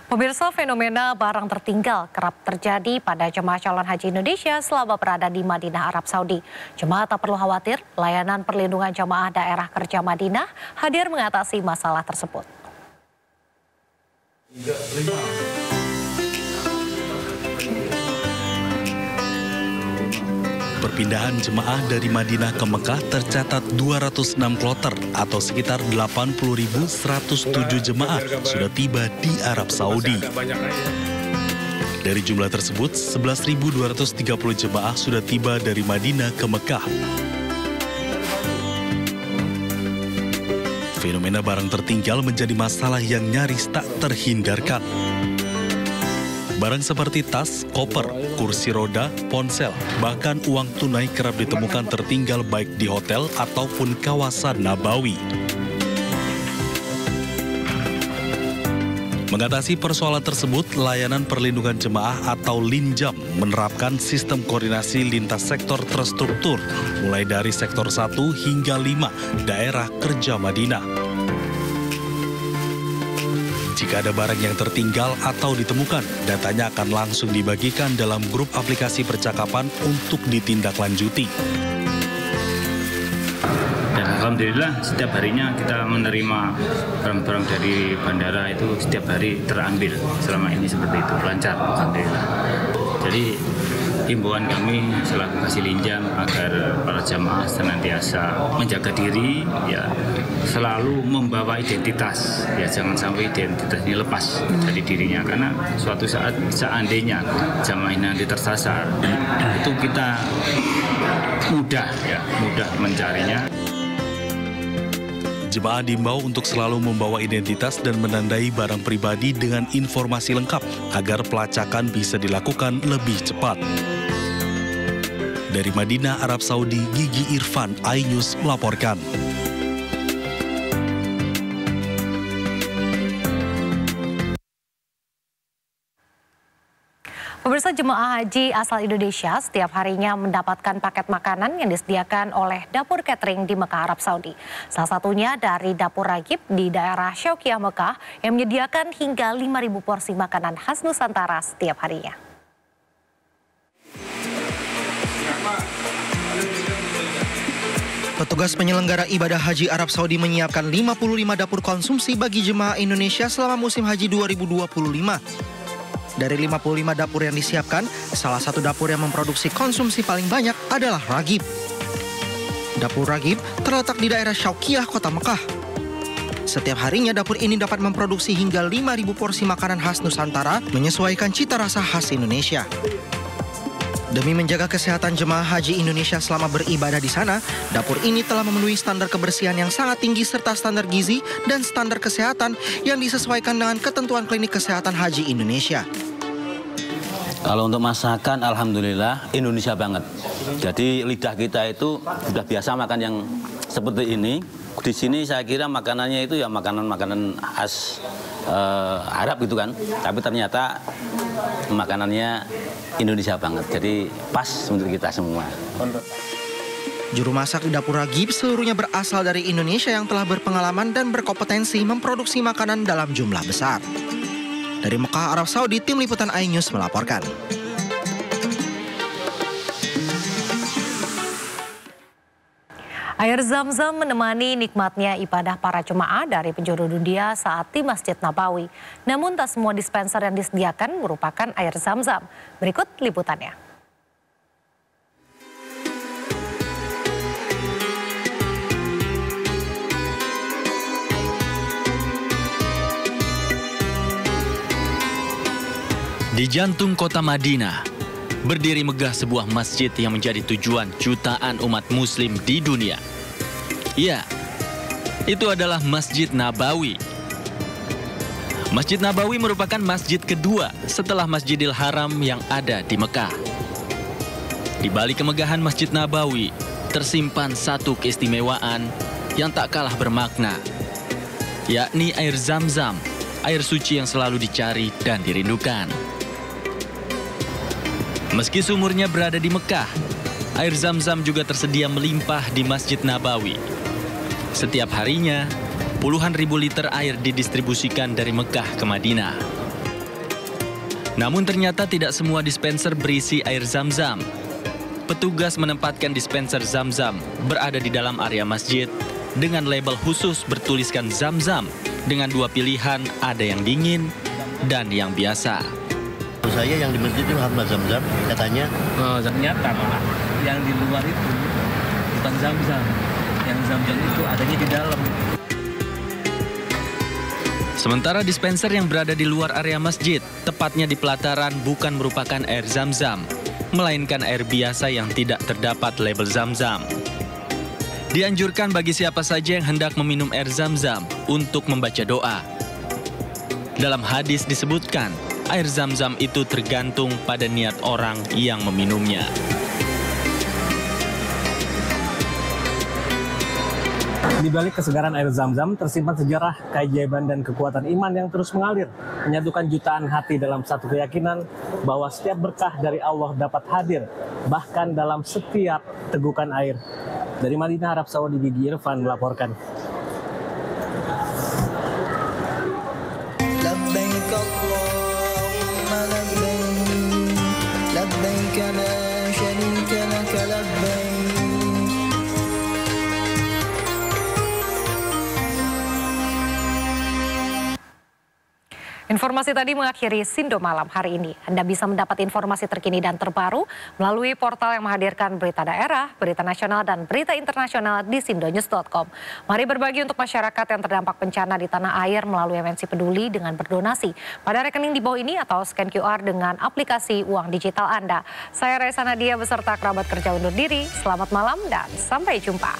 Pemirsa, fenomena barang tertinggal kerap terjadi pada jemaah calon haji Indonesia selama berada di Madinah, Arab Saudi. Jemaah tak perlu khawatir, layanan perlindungan jemaah daerah kerja Madinah hadir mengatasi masalah tersebut. Perpindahan jemaah dari Madinah ke Mekah tercatat 206 kloter atau sekitar 80.107 jemaah sudah tiba di Arab Saudi. Dari jumlah tersebut, 11.230 jemaah sudah tiba dari Madinah ke Mekah. Fenomena barang tertinggal menjadi masalah yang nyaris tak terhindarkan. Barang seperti tas, koper, kursi roda, ponsel, bahkan uang tunai kerap ditemukan tertinggal baik di hotel ataupun kawasan Nabawi. Mengatasi persoalan tersebut, layanan perlindungan jemaah atau Linjam menerapkan sistem koordinasi lintas sektor terstruktur, mulai dari sektor 1 hingga 5 daerah kerja Madinah. Jika ada barang yang tertinggal atau ditemukan, datanya akan langsung dibagikan dalam grup aplikasi percakapan untuk ditindaklanjuti. Dan alhamdulillah setiap harinya kita menerima barang-barang dari bandara itu setiap hari terambil. Selama ini seperti itu, lancar alhamdulillah. Jadi himbauan kami selaku Kasih Linjam agar para jamaah senantiasa menjaga diri, ya selalu membawa identitas, ya jangan sampai identitas ini lepas dari dirinya, karena suatu saat seandainya jamaah ini nanti tersasar, itu kita mudah mencarinya. Jemaah diimbau untuk selalu membawa identitas dan menandai barang pribadi dengan informasi lengkap agar pelacakan bisa dilakukan lebih cepat. Dari Madinah, Arab Saudi, Gigi Irfan, iNews melaporkan. Pemirsa, jemaah haji asal Indonesia setiap harinya mendapatkan paket makanan yang disediakan oleh dapur catering di Mekah, Arab Saudi. Salah satunya dari Dapur Ragib di daerah Syaukiah Mekah yang menyediakan hingga 5.000 porsi makanan khas Nusantara setiap harinya. Petugas penyelenggara ibadah haji Arab Saudi menyiapkan 55 dapur konsumsi bagi jemaah Indonesia selama musim haji 2025. Dari 55 dapur yang disiapkan, salah satu dapur yang memproduksi konsumsi paling banyak adalah Ragib. Dapur Ragib terletak di daerah Syaukiah, Kota Mekah. Setiap harinya dapur ini dapat memproduksi hingga 5.000 porsi makanan khas Nusantara menyesuaikan cita rasa khas Indonesia. Demi menjaga kesehatan jemaah haji Indonesia selama beribadah di sana, dapur ini telah memenuhi standar kebersihan yang sangat tinggi serta standar gizi dan standar kesehatan yang disesuaikan dengan ketentuan klinik kesehatan haji Indonesia. Kalau untuk masakan, alhamdulillah Indonesia banget. Jadi lidah kita itu sudah biasa makan yang seperti ini. Di sini saya kira makanannya itu ya makanan-makanan khas Arab gitu kan. Tapi ternyata makanannya Indonesia banget. Jadi pas untuk kita semua. Juru masak di Dapur Ragib seluruhnya berasal dari Indonesia yang telah berpengalaman dan berkompetensi memproduksi makanan dalam jumlah besar. Dari Mekah, Arab Saudi, tim liputan iNews melaporkan. Air Zam-Zam menemani nikmatnya ibadah para jemaah dari penjuru dunia saat di Masjid Nabawi. Namun tak semua dispenser yang disediakan merupakan air Zam-Zam. Berikut liputannya. Di jantung kota Madinah, berdiri megah sebuah masjid yang menjadi tujuan jutaan umat muslim di dunia. Ya, itu adalah Masjid Nabawi. Masjid Nabawi merupakan masjid kedua setelah Masjidil Haram yang ada di Mekah. Di balik kemegahan Masjid Nabawi, tersimpan satu keistimewaan yang tak kalah bermakna, yakni air Zam-Zam, air suci yang selalu dicari dan dirindukan. Meski sumurnya berada di Mekah, air Zam-Zam juga tersedia melimpah di Masjid Nabawi. Setiap harinya, puluhan ribu liter air didistribusikan dari Mekah ke Madinah. Namun ternyata tidak semua dispenser berisi air zam-zam. Petugas menempatkan dispenser zam-zam berada di dalam area masjid dengan label khusus bertuliskan zam-zam dengan dua pilihan, ada yang dingin dan yang biasa. Saya yang di masjid itu hamba zam-zam katanya. Ternyata malah yang di luar itu bukan zam-zam. Yang zam-zam itu adanya di dalam. Sementara dispenser yang berada di luar area masjid, tepatnya di pelataran, bukan merupakan air zam-zam, melainkan air biasa yang tidak terdapat label zam-zam. Dianjurkan bagi siapa saja yang hendak meminum air zam-zam untuk membaca doa. Dalam hadis disebutkan, air zam-zam itu tergantung pada niat orang yang meminumnya. Di balik kesegaran air zam-zam tersimpan sejarah, keajaiban, dan kekuatan iman yang terus mengalir, menyatukan jutaan hati dalam satu keyakinan bahwa setiap berkah dari Allah dapat hadir, bahkan dalam setiap tegukan air. Dari Madinah, Arab Saudi, Gigi Irfan melaporkan. Informasi tadi mengakhiri Sindo Malam hari ini. Anda bisa mendapat informasi terkini dan terbaru melalui portal yang menghadirkan berita daerah, berita nasional, dan berita internasional di sindonews.com. Mari berbagi untuk masyarakat yang terdampak bencana di tanah air melalui MNC Peduli dengan berdonasi pada rekening di bawah ini atau scan QR dengan aplikasi uang digital Anda. Saya Raisa Nadia beserta kerabat kerja undur diri. Selamat malam dan sampai jumpa.